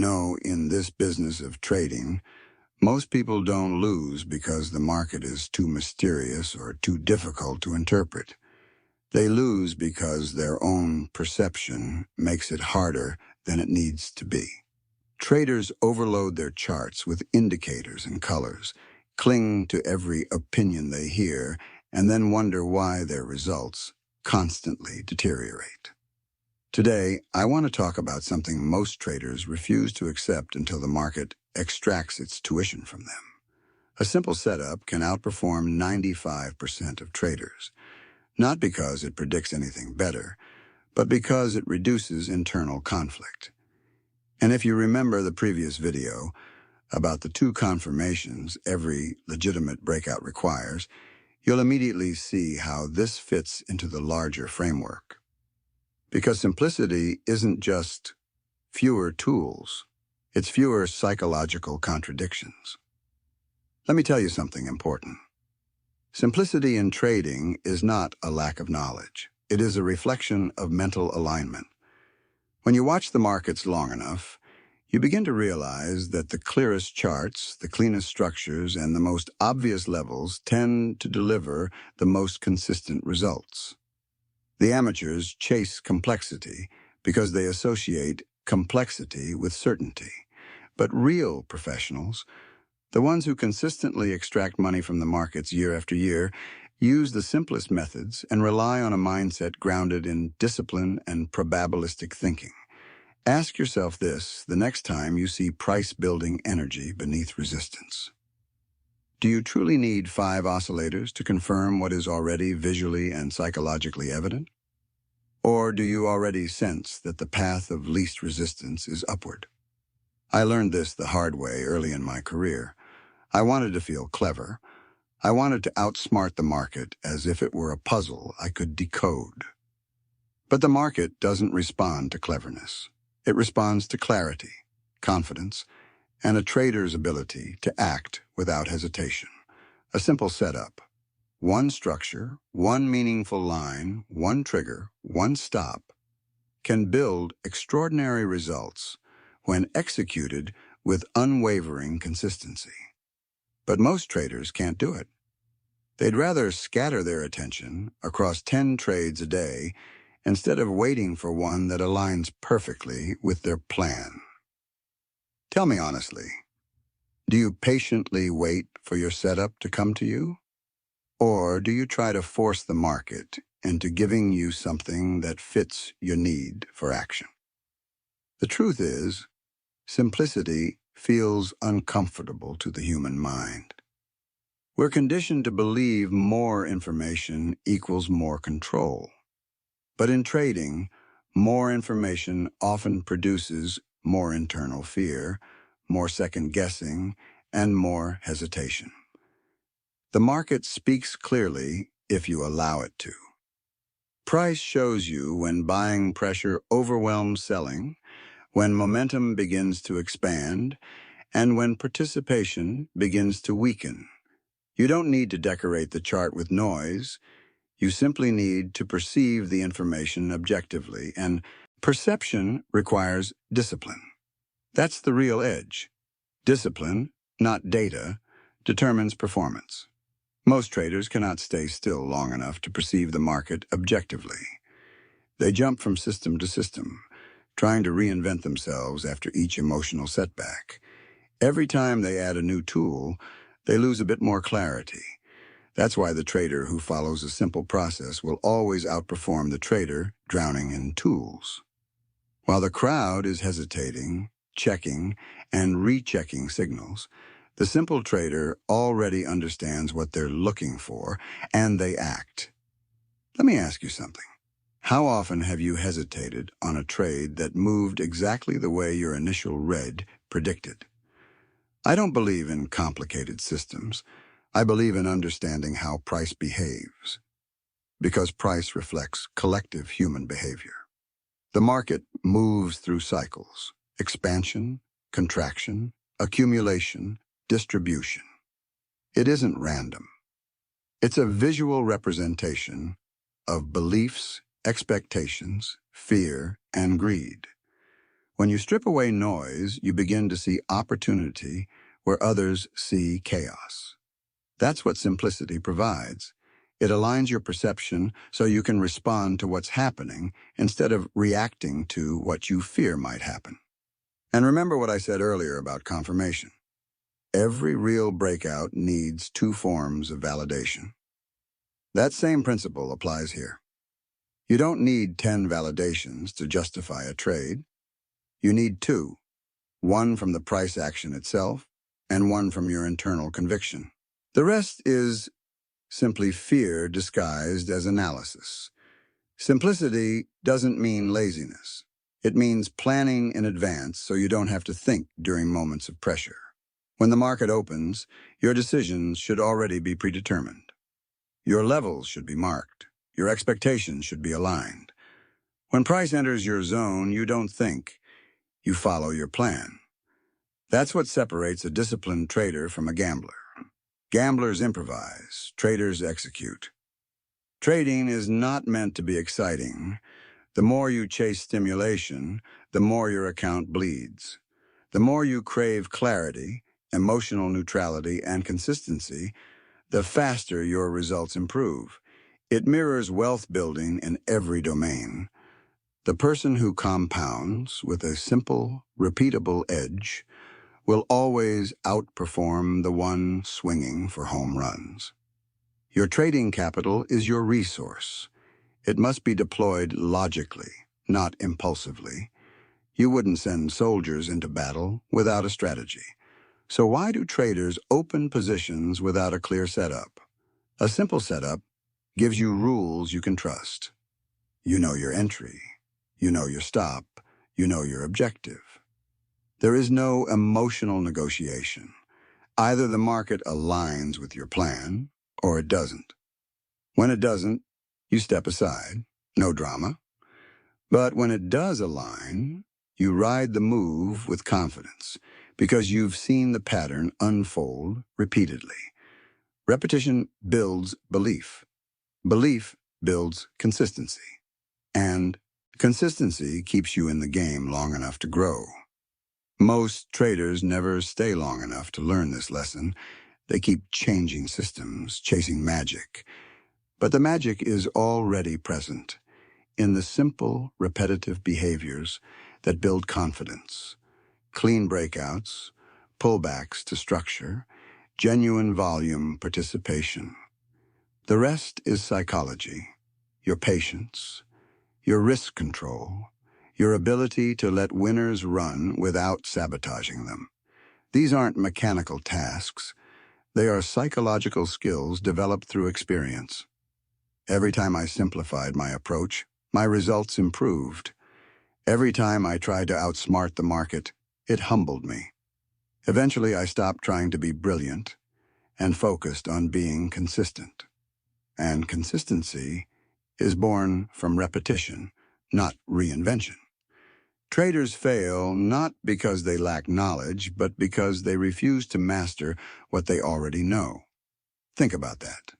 In this business of trading, most people don't lose because the market is too mysterious or too difficult to interpret. They lose because their own perception makes it harder than it needs to be. Traders overload their charts with indicators and colors, cling to every opinion they hear, and then wonder why their results constantly deteriorate. Today, I want to talk about something most traders refuse to accept until the market extracts its tuition from them. A simple setup can outperform 95% of traders, not because it predicts anything better, but because it reduces internal conflict. And if you remember the previous video about the two confirmations every legitimate breakout requires, you'll immediately see how this fits into the larger framework. Because simplicity isn't just fewer tools, it's fewer psychological contradictions. Let me tell you something important. Simplicity in trading is not a lack of knowledge. It is a reflection of mental alignment. When you watch the markets long enough, you begin to realize that the clearest charts, the cleanest structures, and the most obvious levels tend to deliver the most consistent results. The amateurs chase complexity because they associate complexity with certainty. But real professionals, the ones who consistently extract money from the markets year after year, use the simplest methods and rely on a mindset grounded in discipline and probabilistic thinking. Ask yourself this the next time you see price-building energy beneath resistance. Do you truly need 5 oscillators to confirm what is already visually and psychologically evident? Or do you already sense that the path of least resistance is upward? I learned this the hard way early in my career. I wanted to feel clever. I wanted to outsmart the market as if it were a puzzle I could decode. But the market doesn't respond to cleverness. It responds to clarity, confidence, and a trader's ability to act without hesitation. A simple setup. One structure, one meaningful line, one trigger, one stop can build extraordinary results when executed with unwavering consistency. But most traders can't do it. They'd rather scatter their attention across 10 trades a day instead of waiting for one that aligns perfectly with their plan. Tell me honestly, do you patiently wait for your setup to come to you? Or do you try to force the market into giving you something that fits your need for action? The truth is, simplicity feels uncomfortable to the human mind. We're conditioned to believe more information equals more control. But in trading, more information often produces more internal fear, more second-guessing, and more hesitation. The market speaks clearly if you allow it to. Price shows you when buying pressure overwhelms selling, when momentum begins to expand, and when participation begins to weaken. You don't need to decorate the chart with noise. You simply need to perceive the information objectively, and perception requires discipline. That's the real edge. Discipline, not data, determines performance. Most traders cannot stay still long enough to perceive the market objectively. They jump from system to system, trying to reinvent themselves after each emotional setback. Every time they add a new tool, they lose a bit more clarity. That's why the trader who follows a simple process will always outperform the trader drowning in tools. While the crowd is hesitating, checking, and rechecking signals, the simple trader already understands what they're looking for, and they act. Let me ask you something. How often have you hesitated on a trade that moved exactly the way your initial read predicted? I don't believe in complicated systems. I believe in understanding how price behaves, because price reflects collective human behavior. The market moves through cycles: expansion, contraction, accumulation, distribution. It isn't random. It's a visual representation of beliefs, expectations, fear, and greed. When you strip away noise, you begin to see opportunity where others see chaos. That's what simplicity provides. It aligns your perception so you can respond to what's happening instead of reacting to what you fear might happen. And remember what I said earlier about confirmation. Every real breakout needs two forms of validation. That same principle applies here. You don't need 10 validations to justify a trade. You need two, one from the price action itself and one from your internal conviction. The rest is simply fear disguised as analysis. Simplicity doesn't mean laziness. It means planning in advance so you don't have to think during moments of pressure. When the market opens, your decisions should already be predetermined. Your levels should be marked. Your expectations should be aligned. When price enters your zone, you don't think. You follow your plan. That's what separates a disciplined trader from a gambler. Gamblers improvise, traders execute. Trading is not meant to be exciting. The more you chase stimulation, the more your account bleeds. The more you crave clarity, emotional neutrality, and consistency, the faster your results improve. It mirrors wealth building in every domain. The person who compounds with a simple, repeatable edge will always outperform the one swinging for home runs. Your trading capital is your resource. It must be deployed logically, not impulsively. You wouldn't send soldiers into battle without a strategy. So why do traders open positions without a clear setup? A simple setup gives you rules you can trust. You know your entry. You know your stop. You know your objective. There is no emotional negotiation. Either the market aligns with your plan, or it doesn't. When it doesn't, you step aside. No drama. But when it does align, you ride the move with confidence because you've seen the pattern unfold repeatedly. Repetition builds belief. Belief builds consistency. And consistency keeps you in the game long enough to grow. Most traders never stay long enough to learn this lesson. They keep changing systems, chasing magic. But the magic is already present in the simple, repetitive behaviors that build confidence. Clean breakouts, pullbacks to structure, genuine volume participation. The rest is psychology, your patience, your risk control, your ability to let winners run without sabotaging them. These aren't mechanical tasks. They are psychological skills developed through experience. Every time I simplified my approach, my results improved. Every time I tried to outsmart the market, it humbled me. Eventually, I stopped trying to be brilliant and focused on being consistent. And consistency is born from repetition, not reinvention. Traders fail not because they lack knowledge, but because they refuse to master what they already know. Think about that.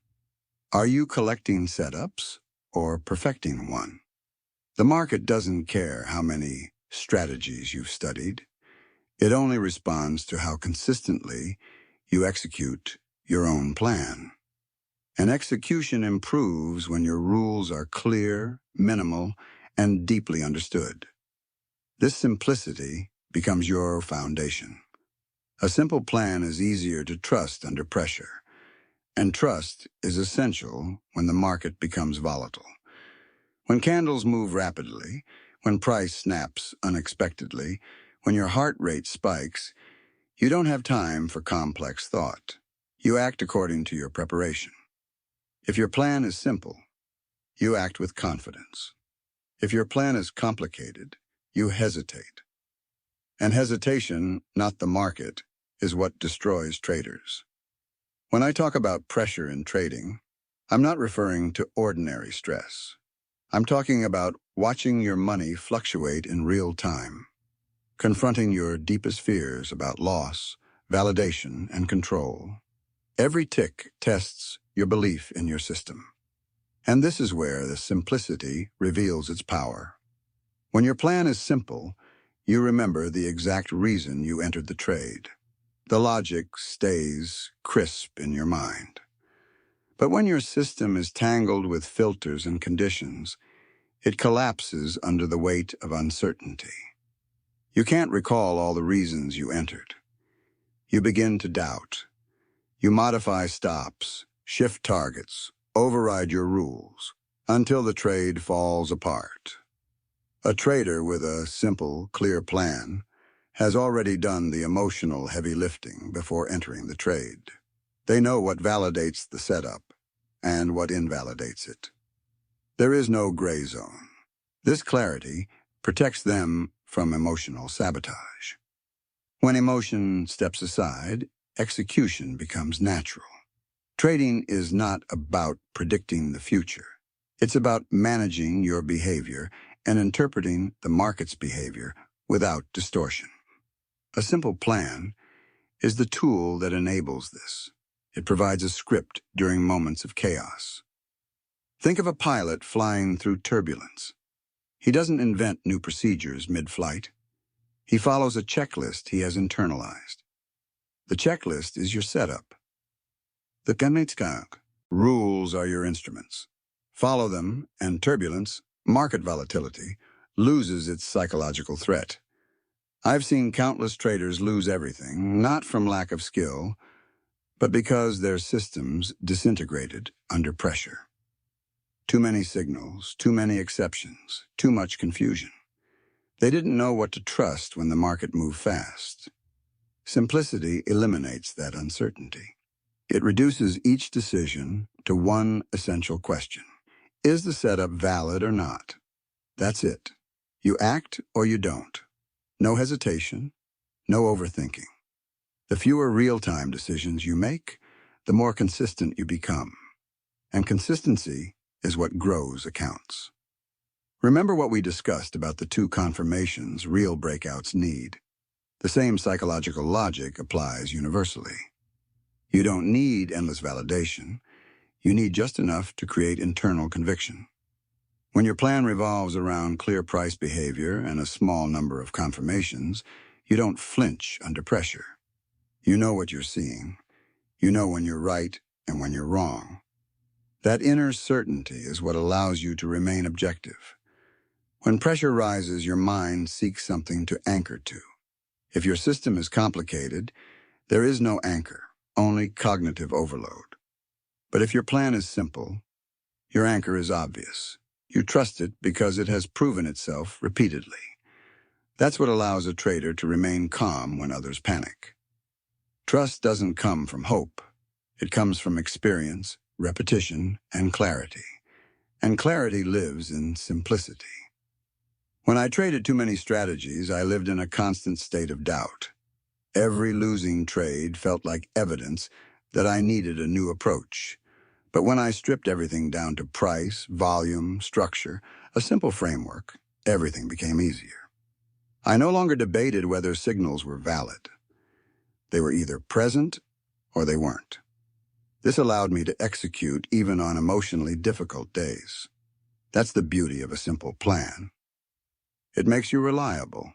Are you collecting setups or perfecting one? The market doesn't care how many strategies you've studied. It only responds to how consistently you execute your own plan. And execution improves when your rules are clear, minimal, and deeply understood. This simplicity becomes your foundation. A simple plan is easier to trust under pressure, and trust is essential when the market becomes volatile. When candles move rapidly, when price snaps unexpectedly, when your heart rate spikes, you don't have time for complex thought. You act according to your preparation. If your plan is simple, you act with confidence. If your plan is complicated, you hesitate. And hesitation, not the market, is what destroys traders. When I talk about pressure in trading, I'm not referring to ordinary stress. I'm talking about watching your money fluctuate in real time, confronting your deepest fears about loss, validation, and control. Every tick tests your belief in your system. And this is where the simplicity reveals its power. When your plan is simple, You remember the exact reason you entered the trade. The logic stays crisp in your mind. But when your system is tangled with filters and conditions, it collapses under the weight of uncertainty. You can't recall all the reasons you entered. You begin to doubt. You modify stops, shift targets, override your rules, until the trade falls apart. A trader with a simple, clear plan has already done the emotional heavy lifting before entering the trade. They know what validates the setup and what invalidates it. There is no gray zone. This clarity protects them from emotional sabotage. When emotion steps aside, execution becomes natural. Trading is not about predicting the future. It's about managing your behavior and interpreting the market's behavior without distortion. A simple plan is the tool that enables this. It provides a script during moments of chaos. Think of a pilot flying through turbulence. He doesn't invent new procedures mid-flight. He follows a checklist he has internalized. The checklist is your setup. The calmness rules are your instruments. Follow them, and turbulence, market volatility, loses its psychological threat. I've seen countless traders lose everything, not from lack of skill, but because their systems disintegrated under pressure. Too many signals, too many exceptions, too much confusion. They didn't know what to trust when the market moved fast. Simplicity eliminates that uncertainty. It reduces each decision to one essential question. Is the setup valid or not? That's it. You act or you don't. No hesitation, no overthinking. The fewer real-time decisions you make, the more consistent you become. And consistency is what grows accounts. Remember what we discussed about the two confirmations real breakouts need. The same psychological logic applies universally. You don't need endless validation. You need just enough to create internal conviction. When your plan revolves around clear price behavior and a small number of confirmations, you don't flinch under pressure. You know what you're seeing. You know when you're right and when you're wrong. That inner certainty is what allows you to remain objective. When pressure rises, your mind seeks something to anchor to. If your system is complicated, there is no anchor, only cognitive overload. But if your plan is simple, your anchor is obvious. You trust it because it has proven itself repeatedly. That's what allows a trader to remain calm when others panic. Trust doesn't come from hope. It comes from experience, repetition, and clarity. And clarity lives in simplicity. When I traded too many strategies, I lived in a constant state of doubt. Every losing trade felt like evidence that I needed a new approach. But when I stripped everything down to price, volume, structure, a simple framework, everything became easier. I no longer debated whether signals were valid. They were either present or they weren't. This allowed me to execute even on emotionally difficult days. That's the beauty of a simple plan. It makes you reliable.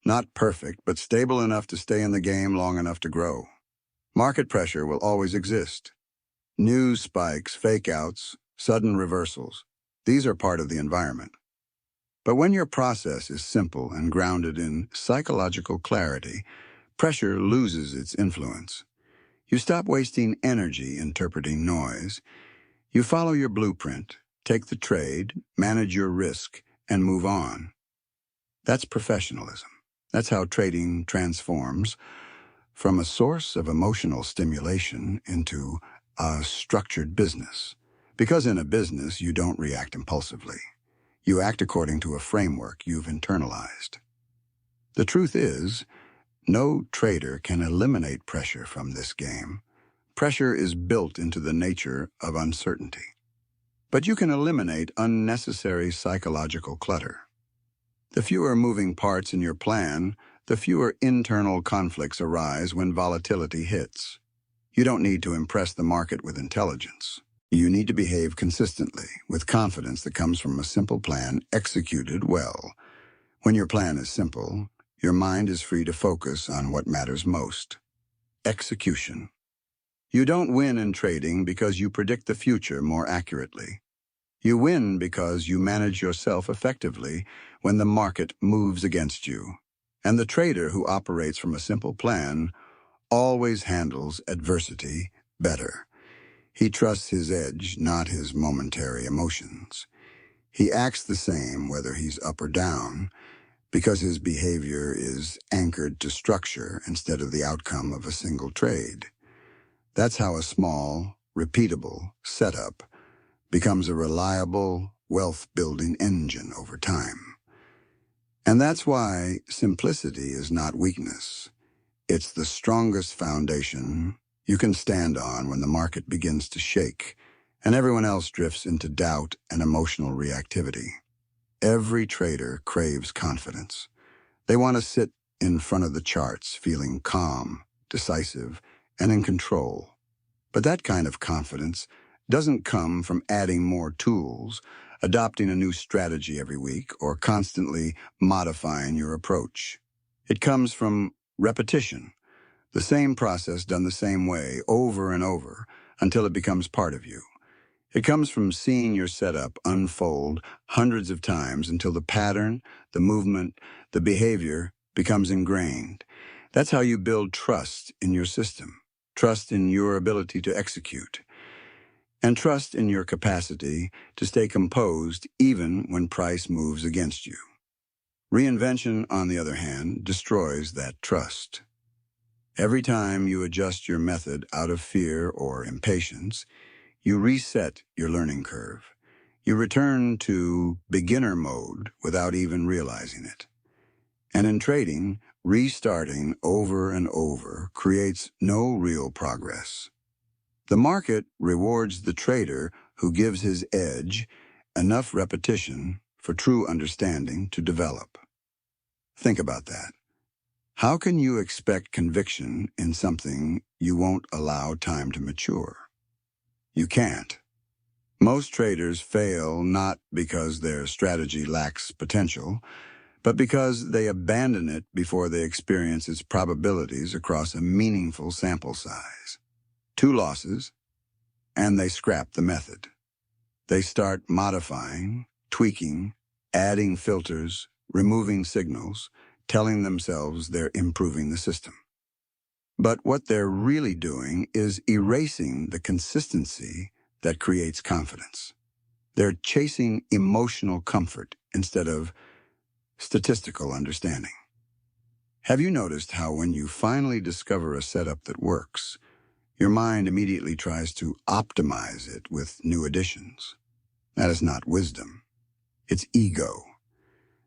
Not perfect, but stable enough to stay in the game long enough to grow. Market pressure will always exist. News spikes, fake-outs, sudden reversals. These are part of the environment. But when your process is simple and grounded in psychological clarity, pressure loses its influence. You stop wasting energy interpreting noise. You follow your blueprint, take the trade, manage your risk, and move on. That's professionalism. That's how trading transforms from a source of emotional stimulation into a structured business. Because in a business, you don't react impulsively. You act according to a framework you've internalized. The truth is, no trader can eliminate pressure from this game. Pressure is built into the nature of uncertainty. But you can eliminate unnecessary psychological clutter. The fewer moving parts in your plan, the fewer internal conflicts arise when volatility hits. You don't need to impress the market with intelligence. You need to behave consistently, with confidence that comes from a simple plan executed well. When your plan is simple, your mind is free to focus on what matters most. Execution. You don't win in trading because you predict the future more accurately. You win because you manage yourself effectively when the market moves against you. And the trader who operates from a simple plan always handles adversity better. He trusts his edge, not his momentary emotions. He acts the same whether he's up or down because his behavior is anchored to structure instead of the outcome of a single trade. That's how a small, repeatable setup becomes a reliable, wealth-building engine over time. And that's why simplicity is not weakness. It's the strongest foundation you can stand on when the market begins to shake and everyone else drifts into doubt and emotional reactivity. Every trader craves confidence. They want to sit in front of the charts feeling calm, decisive, and in control. But that kind of confidence doesn't come from adding more tools, adopting a new strategy every week, or constantly modifying your approach. It comes from repetition, the same process done the same way over and over until it becomes part of you. It comes from seeing your setup unfold hundreds of times until the pattern, the movement, the behavior becomes ingrained. That's how you build trust in your system, trust in your ability to execute, and trust in your capacity to stay composed even when price moves against you. Reinvention, on the other hand, destroys that trust. Every time you adjust your method out of fear or impatience, you reset your learning curve. You return to beginner mode without even realizing it. And in trading, restarting over and over creates no real progress. The market rewards the trader who gives his edge enough repetition for true understanding to develop. Think about that. How can you expect conviction in something you won't allow time to mature? You can't. Most traders fail not because their strategy lacks potential, but because they abandon it before they experience its probabilities across a meaningful sample size. 2 losses, and they scrap the method. They start modifying, tweaking, adding filters, removing signals, telling themselves they're improving the system. But what they're really doing is erasing the consistency that creates confidence. They're chasing emotional comfort instead of statistical understanding. Have you noticed how when you finally discover a setup that works, your mind immediately tries to optimize it with new additions? That is not wisdom. It's ego.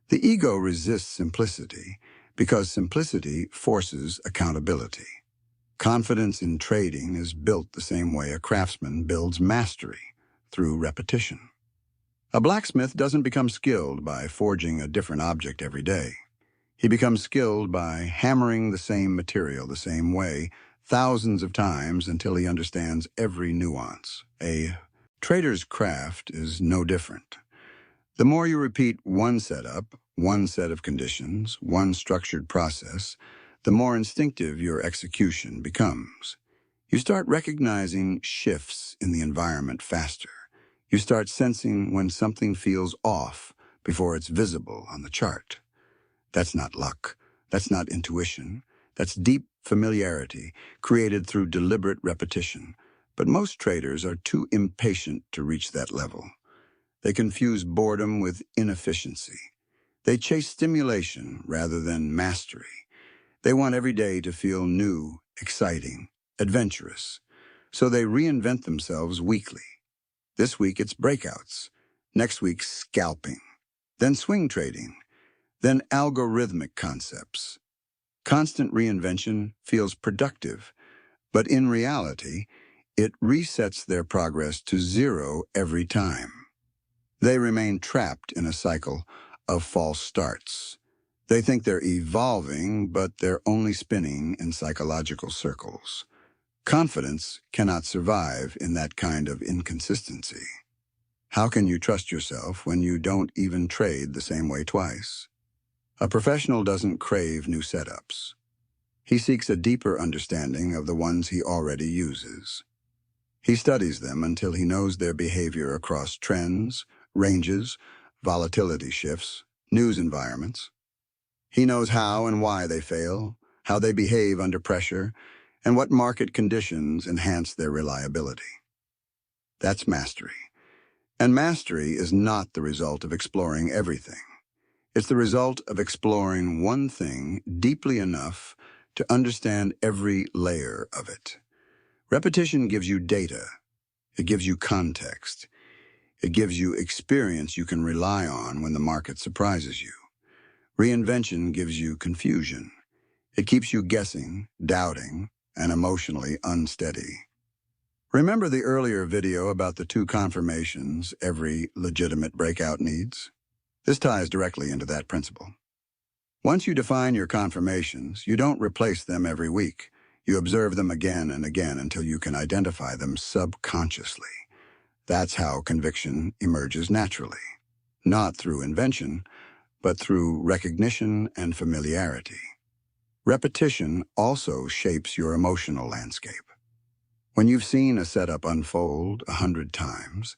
The ego resists simplicity because simplicity forces accountability. Confidence in trading is built the same way a craftsman builds mastery, through repetition. A blacksmith doesn't become skilled by forging a different object every day. He becomes skilled by hammering the same material the same way thousands of times until he understands every nuance. A trader's craft is no different. The more you repeat one setup, one set of conditions, one structured process, the more instinctive your execution becomes. You start recognizing shifts in the environment faster. You start sensing when something feels off before it's visible on the chart. That's not luck. That's not intuition. That's deep familiarity created through deliberate repetition. But most traders are too impatient to reach that level. They confuse boredom with inefficiency. They chase stimulation rather than mastery. They want every day to feel new, exciting, adventurous. So they reinvent themselves weekly. This week it's breakouts. Next week, scalping. Then swing trading. Then algorithmic concepts. Constant reinvention feels productive, but in reality, it resets their progress to zero every time. They remain trapped in a cycle of false starts. They think they're evolving, but they're only spinning in psychological circles. Confidence cannot survive in that kind of inconsistency. How can you trust yourself when you don't even trade the same way twice? A professional doesn't crave new setups. He seeks a deeper understanding of the ones he already uses. He studies them until he knows their behavior across trends, ranges, volatility shifts, news environments. He knows how and why they fail, how they behave under pressure, and what market conditions enhance their reliability. That's mastery. And mastery is not the result of exploring everything. It's the result of exploring one thing deeply enough to understand every layer of it. Repetition gives you data. It gives you context. It gives you experience you can rely on when the market surprises you. Reinvention gives you confusion. It keeps you guessing, doubting, and emotionally unsteady. Remember the earlier video about the two confirmations every legitimate breakout needs? This ties directly into that principle. Once you define your confirmations, you don't replace them every week. You observe them again and again until you can identify them subconsciously. That's how conviction emerges naturally. Not through invention, but through recognition and familiarity. Repetition also shapes your emotional landscape. When you've seen a setup unfold 100 times,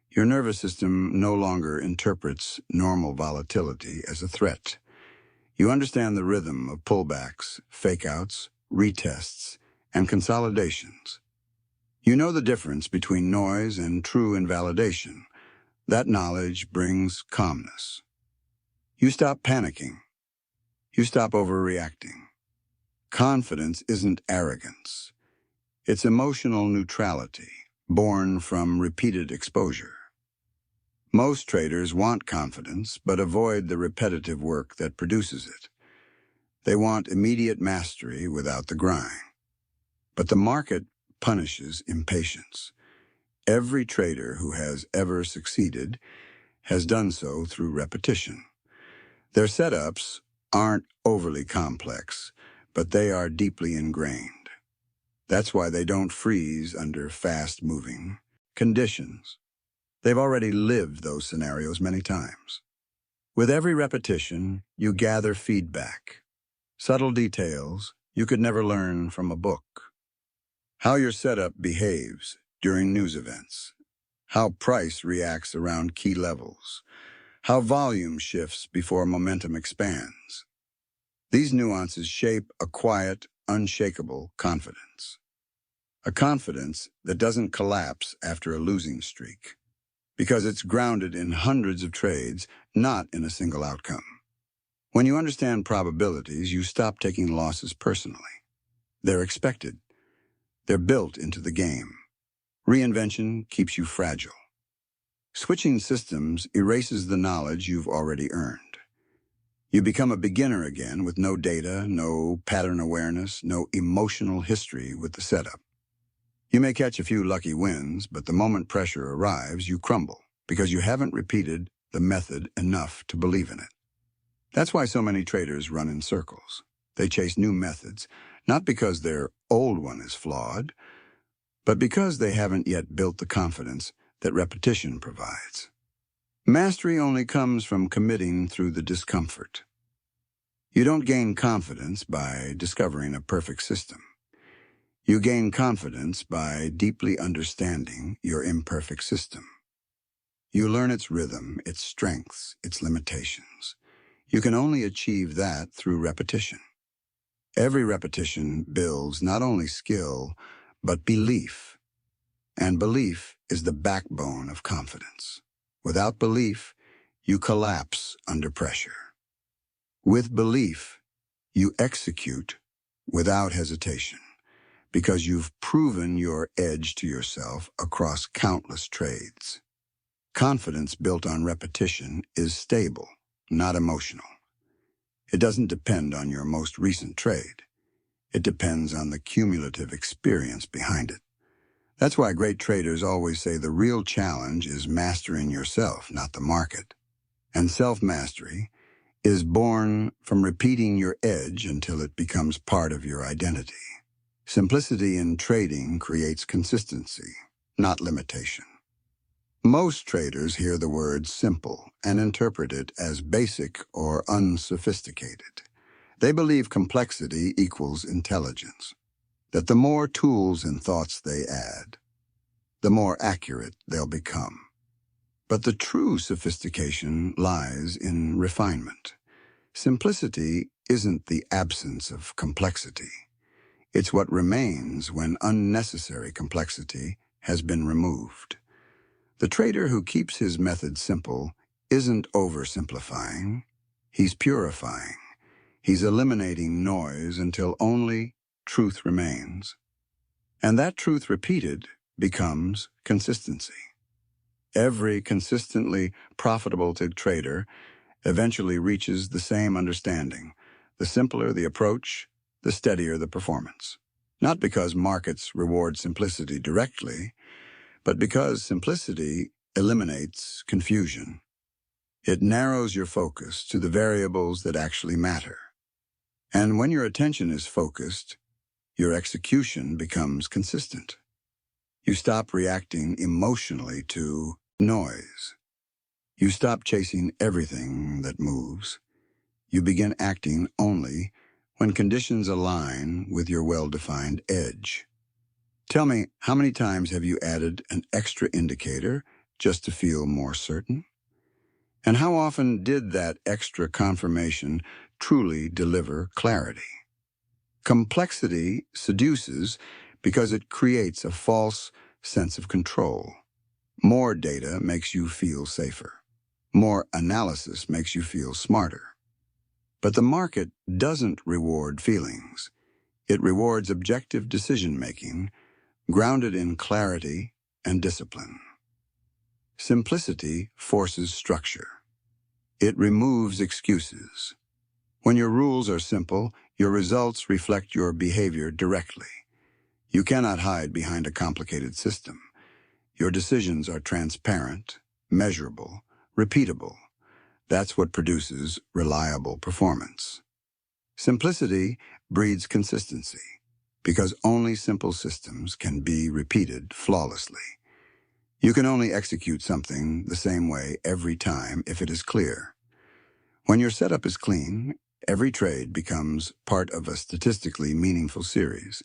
your nervous system no longer interprets normal volatility as a threat. You understand the rhythm of pullbacks, fake-outs, retests, and consolidations. You know the difference between noise and true invalidation. That knowledge brings calmness. You stop panicking. You stop overreacting. Confidence isn't arrogance. It's emotional neutrality, born from repeated exposure. Most traders want confidence, but avoid the repetitive work that produces it. They want immediate mastery without the grind. But the market punishes impatience. Every trader who has ever succeeded has done so through repetition. Their setups aren't overly complex, but they are deeply ingrained. That's why they don't freeze under fast-moving conditions. They've already lived those scenarios many times. With every repetition, you gather feedback, subtle details you could never learn from a book. How your setup behaves during news events, how price reacts around key levels, how volume shifts before momentum expands. These nuances shape a quiet, unshakable confidence. A confidence that doesn't collapse after a losing streak, because it's grounded in hundreds of trades, not in a single outcome. When you understand probabilities, you stop taking losses personally. They're expected. They're built into the game. Reinvention keeps you fragile. Switching systems erases the knowledge you've already earned. You become a beginner again with no data, no pattern awareness, no emotional history with the setup. You may catch a few lucky wins, but the moment pressure arrives, you crumble because you haven't repeated the method enough to believe in it. That's why so many traders run in circles. They chase new methods, not because their old one is flawed, but because they haven't yet built the confidence that repetition provides. Mastery only comes from committing through the discomfort. You don't gain confidence by discovering a perfect system. You gain confidence by deeply understanding your imperfect system. You learn its rhythm, its strengths, its limitations. You can only achieve that through repetition. Every repetition builds not only skill, but belief. And belief is the backbone of confidence. Without belief, you collapse under pressure. With belief, you execute without hesitation, because you've proven your edge to yourself across countless trades. Confidence built on repetition is stable, not emotional. It doesn't depend on your most recent trade. It depends on the cumulative experience behind it. That's why great traders always say the real challenge is mastering yourself, not the market. And self-mastery is born from repeating your edge until it becomes part of your identity. Simplicity in trading creates consistency, not limitation. Most traders hear the word simple and interpret it as basic or unsophisticated. They believe complexity equals intelligence, that the more tools and thoughts they add, the more accurate they'll become. But the true sophistication lies in refinement. Simplicity isn't the absence of complexity. It's what remains when unnecessary complexity has been removed. The trader who keeps his method simple isn't oversimplifying, he's purifying. He's eliminating noise until only truth remains. And that truth repeated becomes consistency. Every consistently profitable trader eventually reaches the same understanding. The simpler the approach, the steadier the performance. Not because markets reward simplicity directly, but because simplicity eliminates confusion. It narrows your focus to the variables that actually matter. And when your attention is focused, your execution becomes consistent. You stop reacting emotionally to noise. You stop chasing everything that moves. You begin acting only when conditions align with your well-defined edge. Tell me, how many times have you added an extra indicator just to feel more certain? And how often did that extra confirmation truly deliver clarity? Complexity seduces because it creates a false sense of control. More data makes you feel safer. More analysis makes you feel smarter. But the market doesn't reward feelings. It rewards objective decision-making, grounded in clarity and discipline. Simplicity forces structure. It removes excuses. When your rules are simple, your results reflect your behavior directly. You cannot hide behind a complicated system. Your decisions are transparent, measurable, repeatable. That's what produces reliable performance. Simplicity breeds consistency, because only simple systems can be repeated flawlessly. You can only execute something the same way every time if it is clear. When your setup is clean, every trade becomes part of a statistically meaningful series.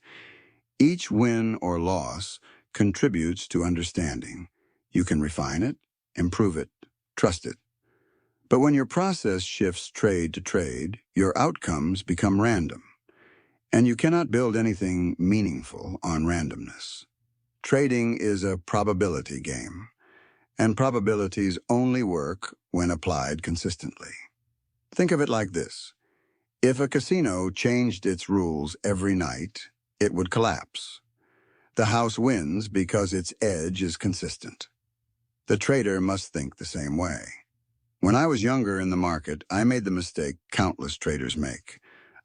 Each win or loss contributes to understanding. You can refine it, improve it, trust it. But when your process shifts trade to trade, your outcomes become random. And you cannot build anything meaningful on randomness. Trading is a probability game, and probabilities only work when applied consistently. Think of it like this. If a casino changed its rules every night, it would collapse. The house wins because its edge is consistent. The trader must think the same way. When I was younger in the market, I made the mistake countless traders make.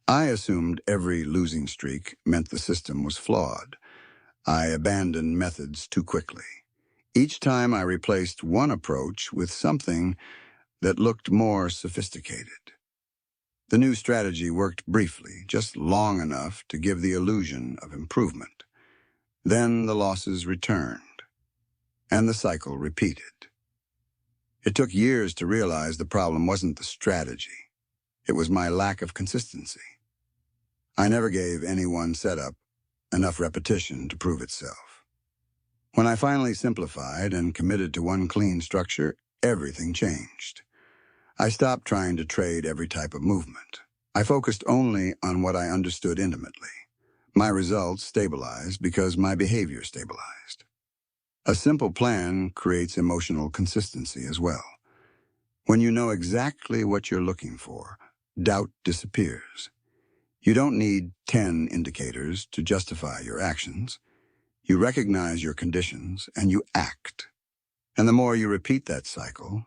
I assumed every losing streak meant the system was flawed. I abandoned methods too quickly. Each time I replaced one approach with something that looked more sophisticated. The new strategy worked briefly, just long enough to give the illusion of improvement. Then the losses returned, and the cycle repeated. It took years to realize the problem wasn't the strategy. It was my lack of consistency. I never gave any one setup enough repetition to prove itself. When I finally simplified and committed to one clean structure, everything changed. I stopped trying to trade every type of movement. I focused only on what I understood intimately. My results stabilized because my behavior stabilized. A simple plan creates emotional consistency as well. When you know exactly what you're looking for, doubt disappears. You don't need 10 indicators to justify your actions. You recognize your conditions and you act. And the more you repeat that cycle,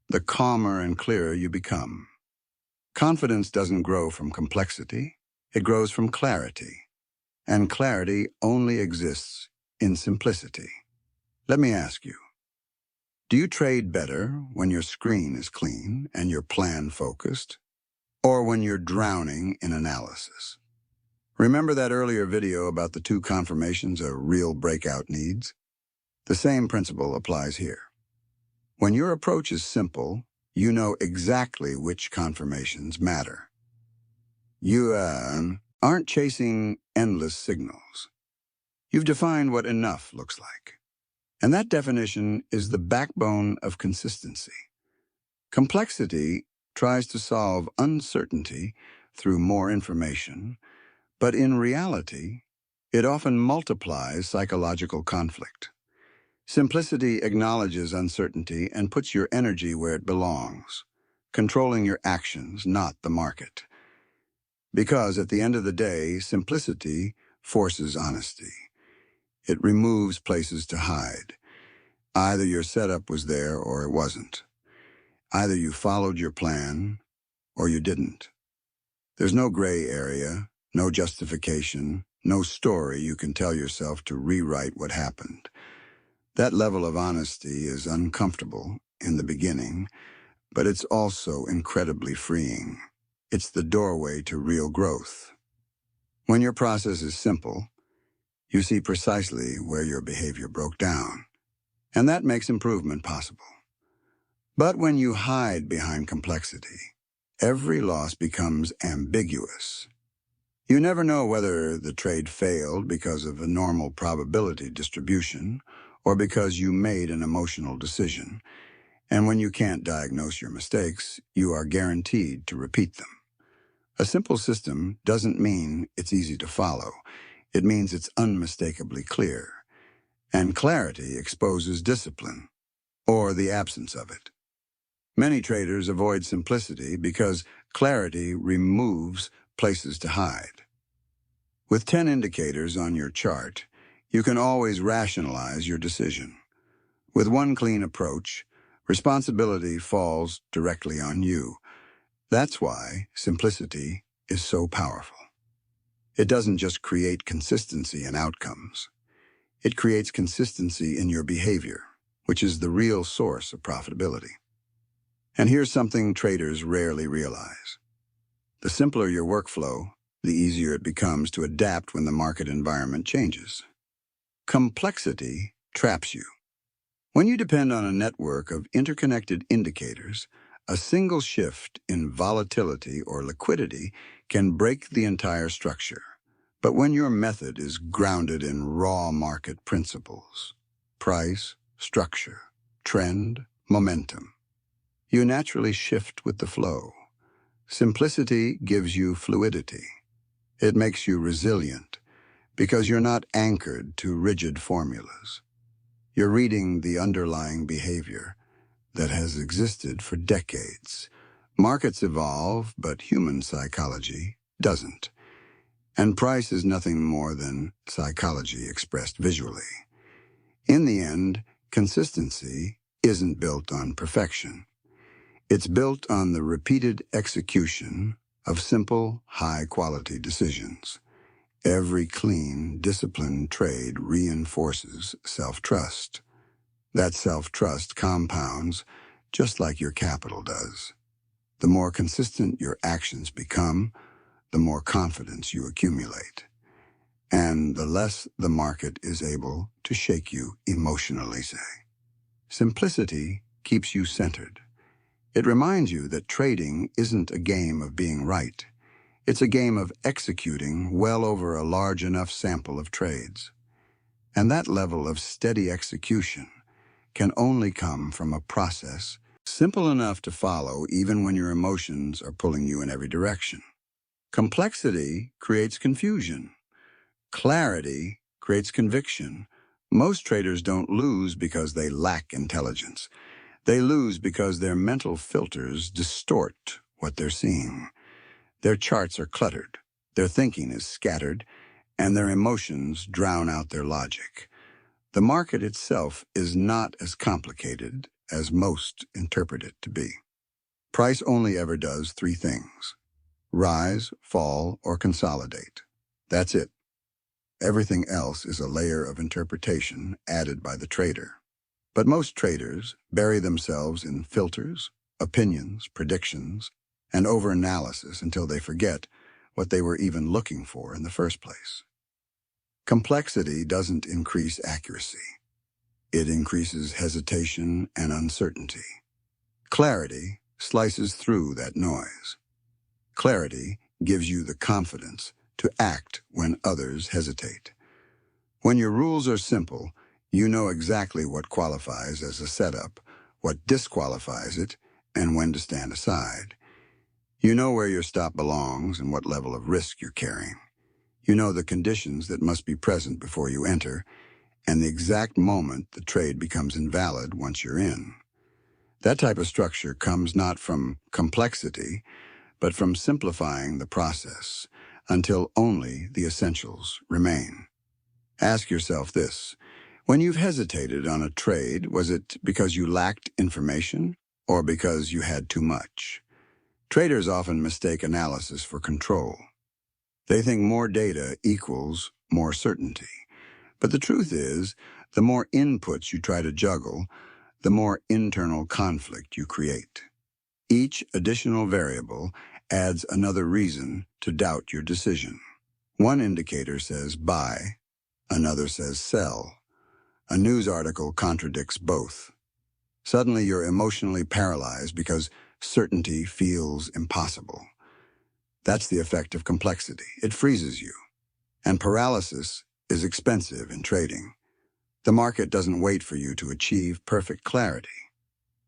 the calmer and clearer you become. Confidence doesn't grow from complexity, it grows from clarity. And clarity only exists in simplicity. Let me ask you, do you trade better when your screen is clean and your plan focused, or when you're drowning in analysis? Remember that earlier video about the two confirmations a real breakout needs? The same principle applies here. When your approach is simple, you know exactly which confirmations matter. You aren't chasing endless signals. You've defined what enough looks like. And that definition is the backbone of consistency. Complexity tries to solve uncertainty through more information, but in reality, it often multiplies psychological conflict. Simplicity acknowledges uncertainty and puts your energy where it belongs, controlling your actions, not the market. Because at the end of the day, simplicity forces honesty. It removes places to hide. Either your setup was there or it wasn't. Either you followed your plan or you didn't. There's no gray area, no justification, no story you can tell yourself to rewrite what happened. That level of honesty is uncomfortable in the beginning, but it's also incredibly freeing. It's the doorway to real growth. When your process is simple, you see precisely where your behavior broke down, and that makes improvement possible. But when you hide behind complexity, every loss becomes ambiguous. You never know whether the trade failed because of a normal probability distribution or because you made an emotional decision. And when you can't diagnose your mistakes, you are guaranteed to repeat them. A simple system doesn't mean it's easy to follow. It means it's unmistakably clear. And clarity exposes discipline, or the absence of it. Many traders avoid simplicity because clarity removes places to hide. With 10 indicators on your chart, you can always rationalize your decision. With one clean approach, responsibility falls directly on you. That's why simplicity is so powerful. It doesn't just create consistency in outcomes. It creates consistency in your behavior, which is the real source of profitability. And here's something traders rarely realize. The simpler your workflow, the easier it becomes to adapt when the market environment changes. Complexity traps you. When you depend on a network of interconnected indicators, a single shift in volatility or liquidity can break the entire structure. But when your method is grounded in raw market principles, price, structure, trend, momentum, you naturally shift with the flow. Simplicity gives you fluidity. It makes you resilient because you're not anchored to rigid formulas. You're reading the underlying behavior that has existed for decades. Markets evolve, but human psychology doesn't. And price is nothing more than psychology expressed visually. In the end, consistency isn't built on perfection. It's built on the repeated execution of simple, high-quality decisions. Every clean, disciplined trade reinforces self-trust. That self-trust compounds just like your capital does. The more consistent your actions become, the more confidence you accumulate, and the less the market is able to shake you emotionally, say. Simplicity keeps you centered. It reminds you that trading isn't a game of being right. It's a game of executing well over a large enough sample of trades. And that level of steady execution can only come from a process simple enough to follow even when your emotions are pulling you in every direction. Complexity creates confusion. Clarity creates conviction. Most traders don't lose because they lack intelligence. They lose because their mental filters distort what they're seeing. Their charts are cluttered, their thinking is scattered, and their emotions drown out their logic. The market itself is not as complicated as most interpret it to be. Price only ever does three things: rise, fall, or consolidate. That's it. Everything else is a layer of interpretation added by the trader. But most traders bury themselves in filters, opinions, predictions, and overanalysis until they forget what they were even looking for in the first place. Complexity doesn't increase accuracy. It increases hesitation and uncertainty. Clarity slices through that noise. Clarity gives you the confidence to act when others hesitate. When your rules are simple, you know exactly what qualifies as a setup, what disqualifies it, and when to stand aside. You know where your stop belongs and what level of risk you're carrying. You know the conditions that must be present before you enter, and the exact moment the trade becomes invalid once you're in. That type of structure comes not from complexity, but from simplifying the process until only the essentials remain. Ask yourself this: when you've hesitated on a trade, was it because you lacked information or because you had too much? Traders often mistake analysis for control. They think more data equals more certainty. But the truth is, the more inputs you try to juggle, the more internal conflict you create. Each additional variable adds another reason to doubt your decision. One indicator says buy, another says sell. A news article contradicts both. Suddenly you're emotionally paralyzed because certainty feels impossible. That's the effect of complexity. It freezes you. And paralysis is expensive in trading. The market doesn't wait for you to achieve perfect clarity.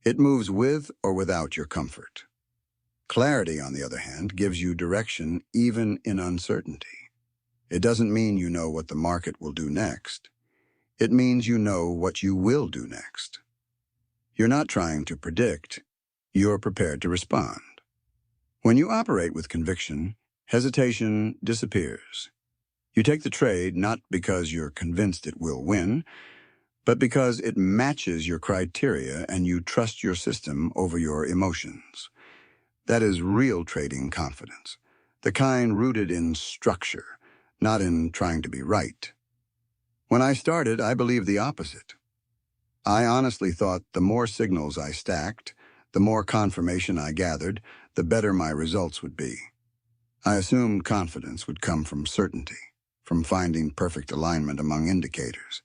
It moves with or without your comfort. Clarity, on the other hand, gives you direction even in uncertainty. It doesn't mean you know what the market will do next. It means you know what you will do next. You're not trying to predict, you're prepared to respond. When you operate with conviction, hesitation disappears. You take the trade not because you're convinced it will win, but because it matches your criteria and you trust your system over your emotions. That is real trading confidence, the kind rooted in structure, not in trying to be right. When I started, I believed the opposite. I honestly thought the more signals I stacked, the more confirmation I gathered, the better my results would be. I assumed confidence would come from certainty, from finding perfect alignment among indicators.